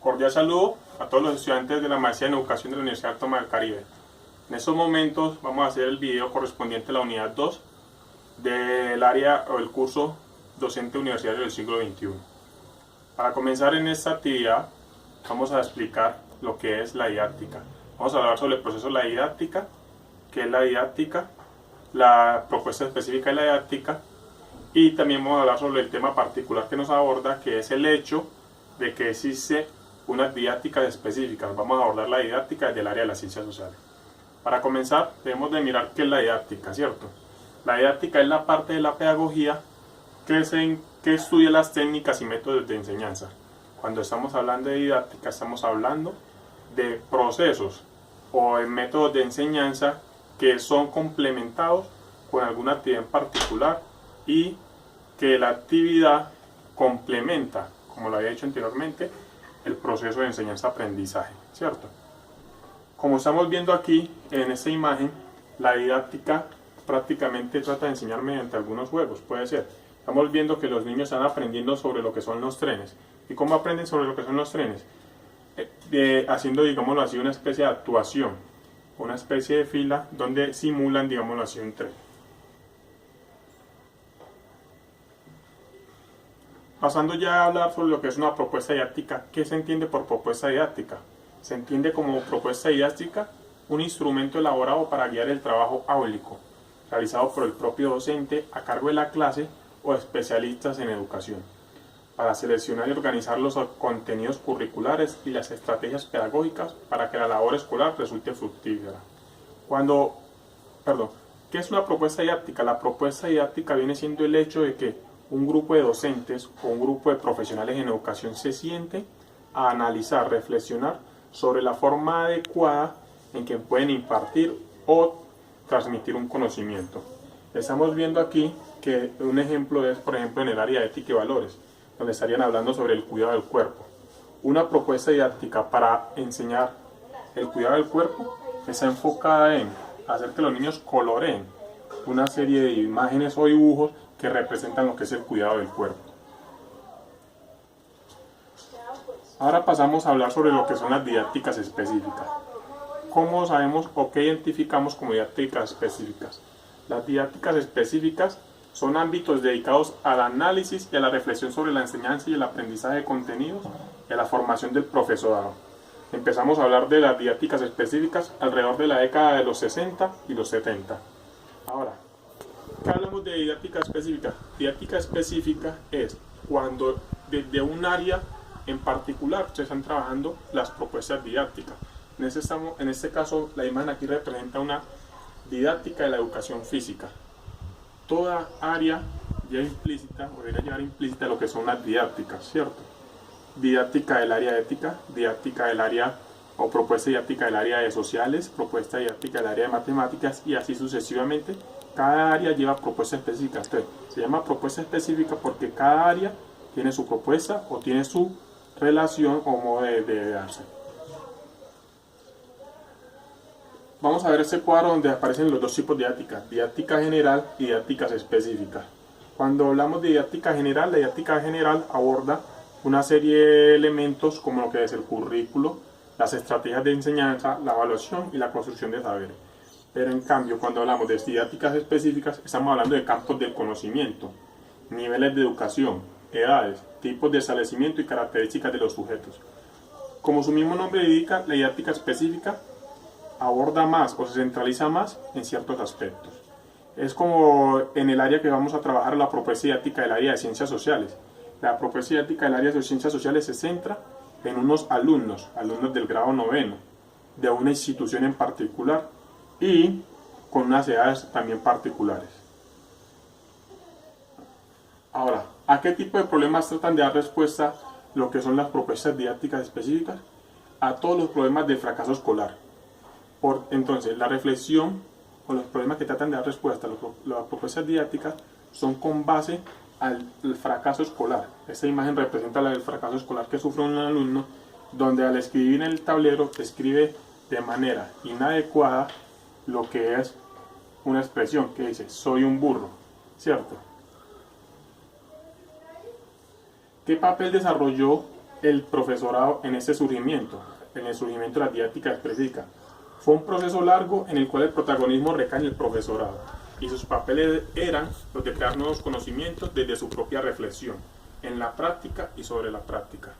Cordial saludo a todos los estudiantes de la maestría en educación de la Universidad Autónoma del Caribe. En estos momentos vamos a hacer el video correspondiente a la unidad 2 del área o el curso docente universitario del siglo XXI. Para comenzar en esta actividad vamos a explicar lo que es la didáctica. Vamos a hablar sobre el proceso de la didáctica, qué es la didáctica, la propuesta específica de la didáctica, y también vamos a hablar sobre el tema particular que nos aborda, que es el hecho de que existe unas didácticas específicas. Vamos a abordar la didáctica desde el área de las ciencias sociales. Para comenzar, debemos de mirar qué es la didáctica, ¿cierto? La didáctica es la parte de la pedagogía que estudia las técnicas y métodos de enseñanza. Cuando estamos hablando de didáctica, estamos hablando de procesos o de métodos de enseñanza que son complementados con alguna actividad en particular y que la actividad complementa, como lo había dicho anteriormente, el proceso de enseñanza-aprendizaje, ¿cierto? Como estamos viendo aquí en esta imagen, la didáctica prácticamente trata de enseñar mediante algunos juegos, puede ser. Estamos viendo que los niños están aprendiendo sobre lo que son los trenes. ¿Y cómo aprenden sobre lo que son los trenes? Haciendo, digámoslo así, una especie de actuación, una especie de fila donde simulan, digámoslo así, un tren. Pasando ya a hablar sobre lo que es una propuesta didáctica, ¿qué se entiende por propuesta didáctica? Se entiende como propuesta didáctica un instrumento elaborado para guiar el trabajo áulico, realizado por el propio docente a cargo de la clase o especialistas en educación, para seleccionar y organizar los contenidos curriculares y las estrategias pedagógicas para que la labor escolar resulte fructífera. ¿Qué es una propuesta didáctica? La propuesta didáctica viene siendo el hecho de que un grupo de docentes o un grupo de profesionales en educación se siente a analizar, reflexionar sobre la forma adecuada en que pueden impartir o transmitir un conocimiento. Estamos viendo aquí que un ejemplo es, por ejemplo, en el área de ética y valores, donde estarían hablando sobre el cuidado del cuerpo. Una propuesta didáctica para enseñar el cuidado del cuerpo está enfocada en hacer que los niños coloreen una serie de imágenes o dibujos que representan lo que es el cuidado del cuerpo. Ahora pasamos a hablar sobre lo que son las didácticas específicas. ¿Cómo sabemos o qué identificamos como didácticas específicas? Las didácticas específicas son ámbitos dedicados al análisis y a la reflexión sobre la enseñanza y el aprendizaje de contenidos y a la formación del profesorado. Empezamos a hablar de las didácticas específicas alrededor de la década de los 60 y los 70. Ahora, ¿qué hablamos de didáctica específica? Didáctica específica es cuando desde un área en particular se están trabajando las propuestas didácticas. En este caso, la imagen aquí representa una didáctica de la educación física. Toda área lleva implícita o debería llevar implícita lo que son las didácticas, ¿cierto? Didáctica del área ética, didáctica del área o propuesta didáctica del área de sociales, propuesta didáctica del área de matemáticas y así sucesivamente. Cada área lleva propuestas específicas. Entonces, se llama propuesta específica porque cada área tiene su propuesta o tiene su relación o modo de darse. Vamos a ver este cuadro donde aparecen los dos tipos de didáctica, didáctica general y didácticas específicas. Cuando hablamos de didáctica general, la didáctica general aborda una serie de elementos como lo que es el currículo, las estrategias de enseñanza, la evaluación y la construcción de saberes. Pero en cambio, cuando hablamos de didácticas específicas, estamos hablando de campos del conocimiento, niveles de educación, edades, tipos de establecimiento y características de los sujetos. Como su mismo nombre indica, la didáctica específica aborda más o se centraliza más en ciertos aspectos. Es como en el área que vamos a trabajar la propuesta didáctica del área de ciencias sociales. La propuesta didáctica del área de ciencias sociales se centra en unos alumnos del grado 9, de una institución en particular y con unas edades también particulares. Ahora, ¿a qué tipo de problemas tratan de dar respuesta lo que son las propuestas didácticas específicas? A todos los problemas del fracaso escolar. Entonces, la reflexión o los problemas que tratan de dar respuesta a las propuestas didácticas son con base al fracaso escolar. Esta imagen representa el fracaso escolar que sufre un alumno, donde al escribir en el tablero escribe de manera inadecuada lo que es una expresión que dice soy un burro, ¿cierto? ¿Qué papel desarrolló el profesorado en este surgimiento, en el surgimiento de la didáctica específica? Fue un proceso largo en el cual el protagonismo recae en el profesorado y sus papeles eran los de crear nuevos conocimientos desde su propia reflexión, en la práctica y sobre la práctica.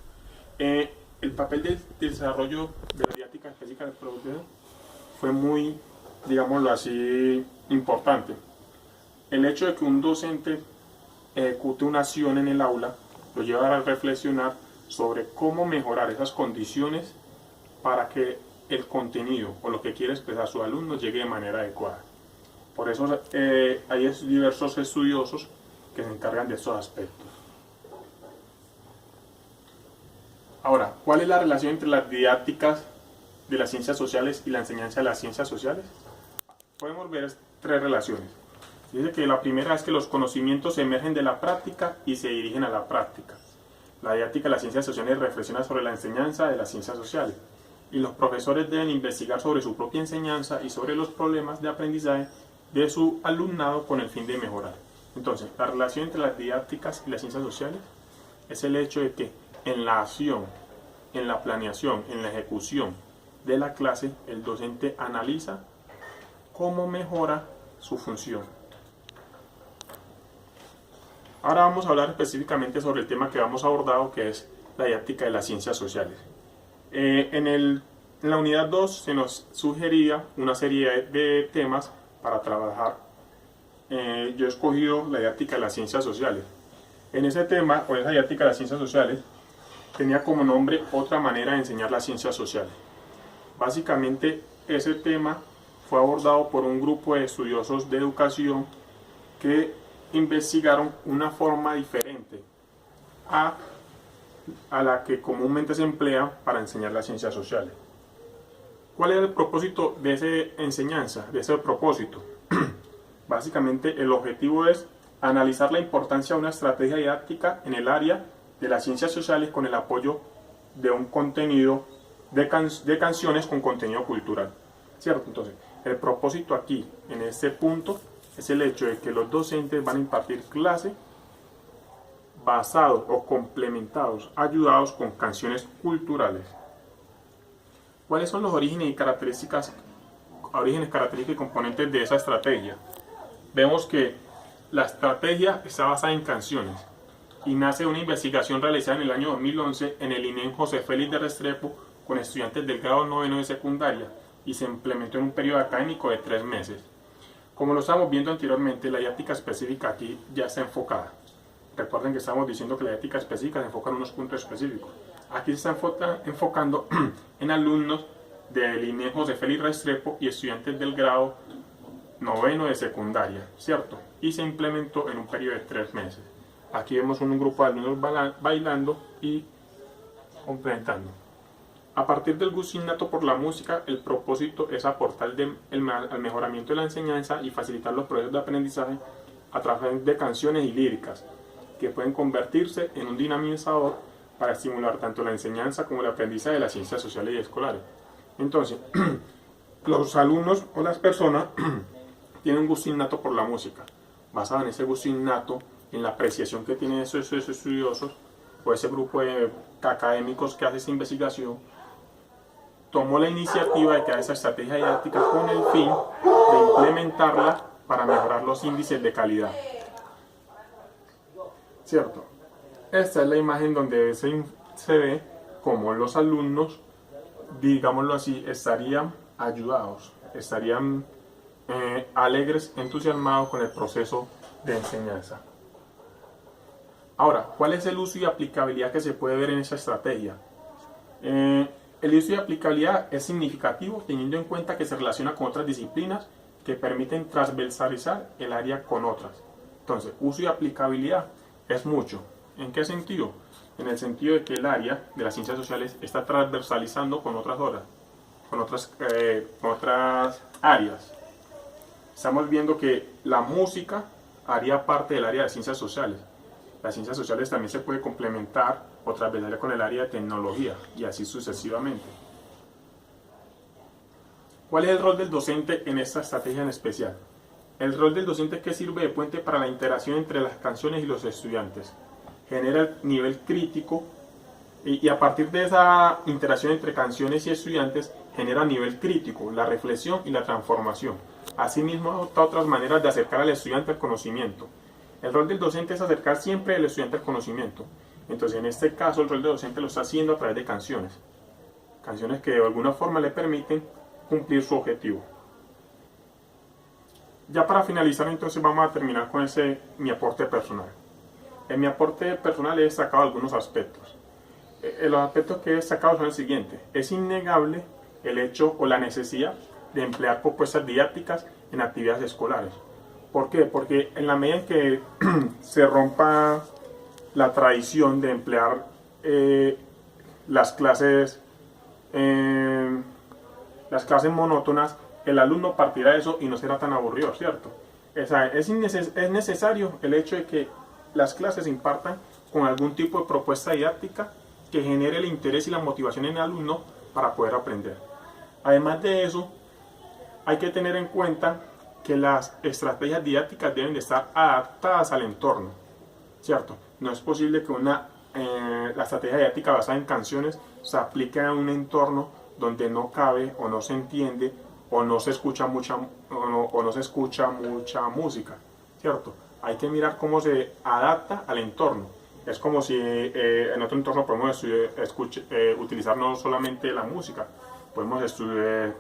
El papel del desarrollo de la didáctica específica del profesor fue muy, digámoslo así, importante. El hecho de que un docente ejecute una acción en el aula lo lleva a reflexionar sobre cómo mejorar esas condiciones para que el contenido o lo que quiere expresar su alumno llegue de manera adecuada. Por eso hay diversos estudiosos que se encargan de estos aspectos. Ahora, ¿cuál es la relación entre las didácticas de las ciencias sociales y la enseñanza de las ciencias sociales? Podemos ver tres relaciones. Dice que la primera es que los conocimientos emergen de la práctica y se dirigen a la práctica. La didáctica de las ciencias sociales reflexiona sobre la enseñanza de las ciencias sociales y los profesores deben investigar sobre su propia enseñanza y sobre los problemas de aprendizaje de su alumnado con el fin de mejorar. Entonces, la relación entre las didácticas y las ciencias sociales es el hecho de que en la acción, en la planeación, en la ejecución de la clase, el docente analiza cómo mejora su función. Ahora vamos a hablar específicamente sobre el tema que hemos abordado, que es la didáctica de las ciencias sociales. En la unidad 2 se nos sugería una serie de temas para trabajar. Yo he escogido la didáctica de las ciencias sociales. En ese tema, o esa didáctica de las ciencias sociales, tenía como nombre otra manera de enseñar las ciencias sociales. Básicamente, ese tema fue abordado por un grupo de estudiosos de educación que investigaron una forma diferente a la que comúnmente se emplea para enseñar las ciencias sociales. ¿Cuál es el propósito de esa enseñanza, de ese propósito? Básicamente el objetivo es analizar la importancia de una estrategia didáctica en el área de las ciencias sociales con el apoyo de un contenido de canciones con contenido cultural, ¿cierto? Entonces, el propósito aquí, en este punto, es el hecho de que los docentes van a impartir clase basados o complementados, ayudados con canciones culturales. ¿Cuáles son los orígenes y características y componentes de esa estrategia? Vemos que la estrategia está basada en canciones y nace de una investigación realizada en el año 2011 en el INEM José Félix de Restrepo con estudiantes del grado 9 de secundaria y se implementó en un periodo académico de 3 meses. Como lo estábamos viendo anteriormente, la didáctica específica aquí ya está enfocada. Recuerden que estamos diciendo que la didáctica específica se enfoca en unos puntos específicos. Aquí se está enfocando en alumnos del INEM José Félix Restrepo y estudiantes del grado 9 de secundaria, ¿cierto? Y se implementó en un periodo de 3 meses. Aquí vemos un grupo de alumnos bailando y complementando. A partir del gusto innato por la música, el propósito es aportar al mejoramiento de la enseñanza y facilitar los procesos de aprendizaje a través de canciones y líricas, que pueden convertirse en un dinamizador para estimular tanto la enseñanza como el aprendizaje de las ciencias sociales y escolares. Entonces, los alumnos o las personas tienen un gusto innato por la música. Basado en ese gusto innato, en la apreciación que tienen esos estudiosos o ese grupo de académicos que hace esta investigación, tomó la iniciativa de crear esa estrategia didáctica con el fin de implementarla para mejorar los índices de calidad. ¿Cierto? Esta es la imagen donde se ve cómo los alumnos, digámoslo así, estarían ayudados, estarían alegres, entusiasmados con el proceso de enseñanza. Ahora, ¿cuál es el uso y aplicabilidad que se puede ver en esa estrategia? El uso y aplicabilidad es significativo teniendo en cuenta que se relaciona con otras disciplinas que permiten transversalizar el área con otras. Entonces, uso y aplicabilidad es mucho. ¿En qué sentido? En el sentido de que el área de las ciencias sociales está transversalizando con otras horas, con otras áreas. Estamos viendo que la música haría parte del área de ciencias sociales. Las ciencias sociales también se puede complementar o transversar con el área de tecnología y así sucesivamente. ¿Cuál es el rol del docente en esta estrategia en especial? El rol del docente es que sirve de puente para la interacción entre las canciones y los estudiantes. Genera el nivel crítico Y a partir de esa interacción entre canciones y estudiantes genera a nivel crítico la reflexión y la transformación. Asimismo, adopta otras maneras de acercar al estudiante al conocimiento. El rol del docente es acercar siempre al estudiante al conocimiento. Entonces, en este caso, el rol del docente lo está haciendo a través de canciones. Canciones que de alguna forma le permiten cumplir su objetivo. Ya para finalizar, entonces vamos a terminar con mi aporte personal. En mi aporte personal he destacado algunos aspectos. Los aspectos que he destacado son el siguiente. Es innegable el hecho o la necesidad de emplear propuestas didácticas en actividades escolares. ¿Por qué? Porque en la medida en que se rompa la tradición de emplear las clases monótonas, el alumno partirá de eso y no será tan aburrido, ¿cierto? Es necesario el hecho de que las clases se impartan con algún tipo de propuesta didáctica que genere el interés y la motivación en el alumno para poder aprender. Además de eso, hay que tener en cuenta que las estrategias didácticas deben de estar adaptadas al entorno, ¿cierto? No es posible que la estrategia didáctica basada en canciones se aplique a un entorno donde no cabe o no se entiende o no se escucha mucha música, ¿cierto? Hay que mirar cómo se adapta al entorno. Es como si en otro entorno podemos utilizar no solamente la música, podemos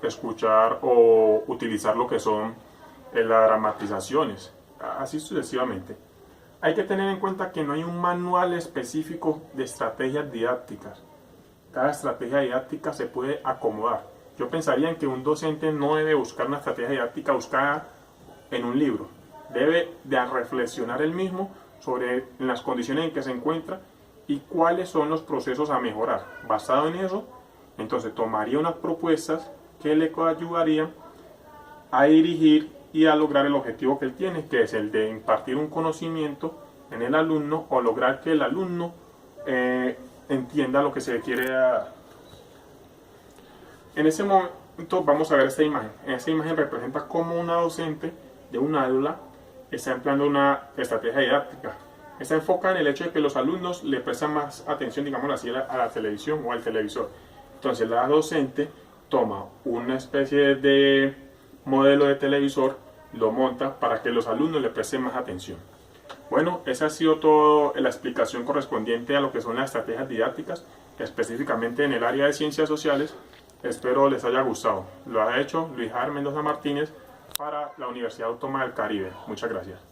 escuchar o utilizar lo que son las dramatizaciones, así sucesivamente. Hay que tener en cuenta que no hay un manual específico de estrategias didácticas. Cada estrategia didáctica se puede acomodar. Yo pensaría en que un docente no debe buscar una estrategia didáctica buscada en un libro. Debe de reflexionar él mismo sobre las condiciones en que se encuentra y cuáles son los procesos a mejorar. Basado en eso, entonces tomaría unas propuestas que le ayudarían a dirigir y a lograr el objetivo que él tiene, que es el de impartir un conocimiento en el alumno o lograr que el alumno entienda lo que se quiere dar. En ese momento vamos a ver esta imagen. Esta imagen representa cómo una docente de un aula está empleando una estrategia didáctica. Está enfocada en el hecho de que los alumnos le prestan más atención, digámoslo así, a la televisión o al televisor. Entonces la docente toma una especie de modelo de televisor, lo monta para que los alumnos le presten más atención. Bueno, esa ha sido toda la explicación correspondiente a lo que son las estrategias didácticas, específicamente en el área de ciencias sociales. Espero les haya gustado. Lo ha hecho Luis Javier Mendoza Martínez para la Universidad Autónoma del Caribe. Muchas gracias.